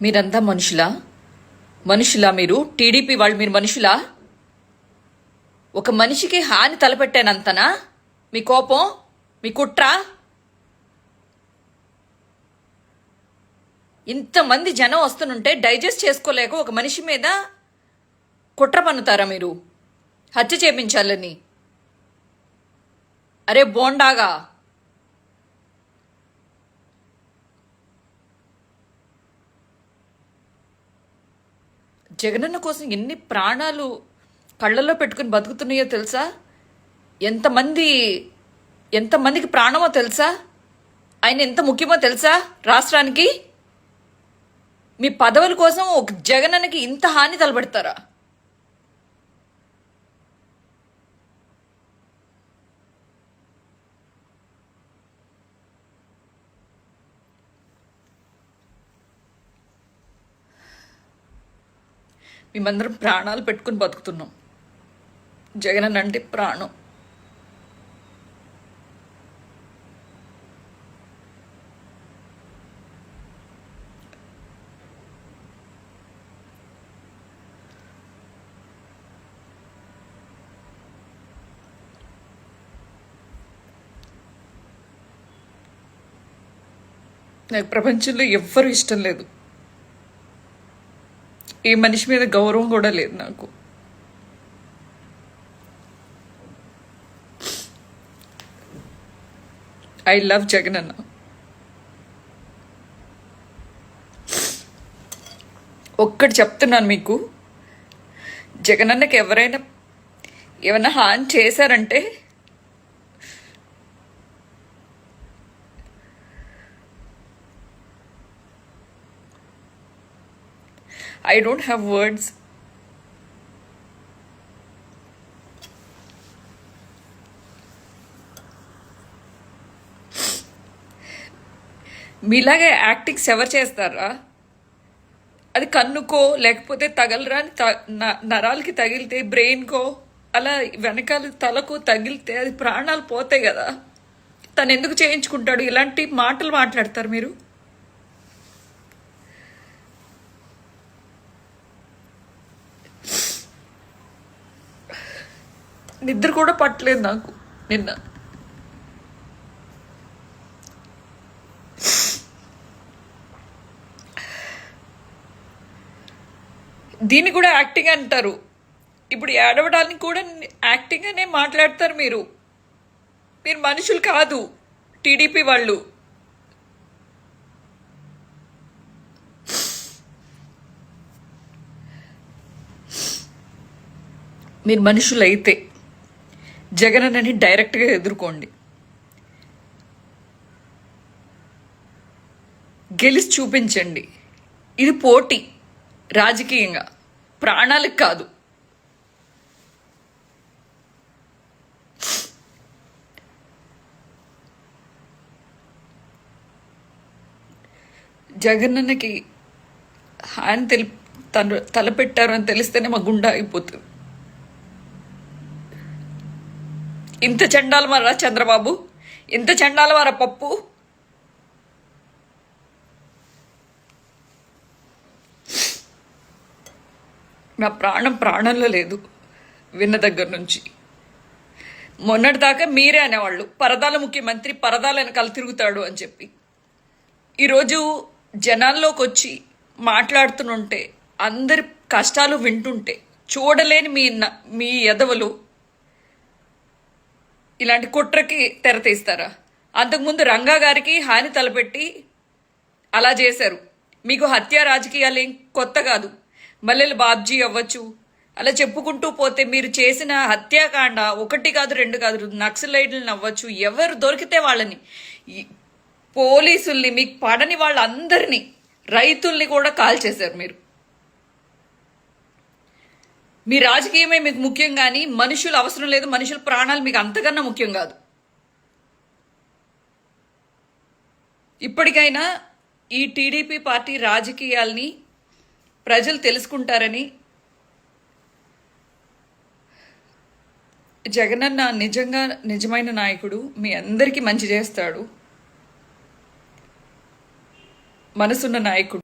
మీరంతా మనుషులా మీరు టీడీపీ వాళ్ళు మీరు మనుషులా? ఒక మనిషికి హాని తలపెట్టానంతనా మీ కోపం, మీ కుట్ర? ఇంతమంది జనం వస్తుంటే డైజెస్ట్ చేసుకోలేక ఒక మనిషి మీద కుట్ర పన్నుతారా మీరు? హత్య చేపించాలని? అరే బోండాగా, జగనన్న కోసం ఎన్ని ప్రాణాలు కళ్ళల్లో పెట్టుకుని బతుకుతున్నాయో తెలుసా? ఎంతమందికి ప్రాణమో తెలుసా? ఆయన ఎంత ముఖ్యమో తెలుసా రాష్ట్రానికి? మీ పదవుల కోసం ఒక జగనన్నకి ఇంత హాని తలపెడతారా? మేమందరం ప్రాణాలు పెట్టుకుని బతుకుతున్నాం. జగనన్న అంటే ప్రాణం. నాకు ప్రపంచంలో ఎవ్వరూ ఇష్టం లేదు. ఏ మనిషి మీద గౌరవం కూడా లేదు నాకు. I love Jagananna. ఒక్కటి చెప్తున్నాను మీకు, జగనన్నకి ఏమైనా హాని చేశారంటే I don't have words. మీలాగే యాక్టింగ్స్ ఎవరు చేస్తారా? అది కన్నుకో లేకపోతే తగలరా నరాలకి తగిలితే, బ్రెయిన్కో అలా వెనకాల తలకు తగిలితే అది ప్రాణాలు పోతాయి కదా. తను ఎందుకు చేయించుకుంటాడు? ఇలాంటి మాటలు మాట్లాడతారు మీరు. నిద్ర కూడా పట్టలేదు నాకు నిన్న. దీన్ని కూడా యాక్టింగ్ అంటారు. ఇప్పుడు ఏడవడానికి కూడా యాక్టింగ్ అనే మాట్లాడతారు మీరు. మీరు మనుషులు కాదు టీడీపీ వాళ్ళు. మీరు మనుషులైతే జగనన్నని డైరెక్ట్గా ఎదుర్కోండి. గెలిచి చూపించండి. ఇది పోటీ, రాజకీయంగా, ప్రాణాలకు కాదు. జగనన్నకి హాని తలపెట్టారు అని తెలిస్తేనే మా గుండె ఆగిపోతుంది. ఇంత చండాలమారా చంద్రబాబు, ఇంత చండాలమారా పప్పు. నా ప్రాణంలో లేదు విన్న దగ్గర నుంచి. మొన్నటిదాకా మీరే అనేవాళ్ళు పరదాల ముఖ్యమంత్రి, పరదాల వెనకాల తిరుగుతాడు అని చెప్పి. ఈరోజు జనాల్లోకి వచ్చి మాట్లాడుతుంటే, అందరి కష్టాలు వింటుంటే చూడలేని మీ ఎదవలు ఇలాంటి కుట్రకి తెరతీస్తారా? అంతకుముందు రంగా గారికి హాని తలపెట్టి అలా చేశారు. మీకు హత్య రాజకీయాలు ఏం కొత్త కాదు. మల్లెల బాబ్జీ అవ్వచ్చు, అలా చెప్పుకుంటూ పోతే మీరు చేసిన హత్యాకాండ ఒకటి కాదు, రెండు కాదు. నక్సలైట్లను అవ్వచ్చు, ఎవరు దొరికితే వాళ్ళని, పోలీసుల్ని, మీకు పడని వాళ్ళందరినీ, రైతుల్ని కూడా కాల్ చేశారు మీరు. మీ రాజకీయమే మీకు ముఖ్యం కానీ మనుషులు అవసరం లేదు. మనుషుల ప్రాణాలు మీకు అంతకన్నా ముఖ్యం కాదు. ఇప్పటికైనా ఈ టీడీపీ పార్టీ రాజకీయాల్ని ప్రజలు తెలుసుకుంటారని, జగనన్న నిజంగా నిజమైన నాయకుడు, మీ అందరికీ మంచి చేస్తాడు, మనసున్న నాయకుడు.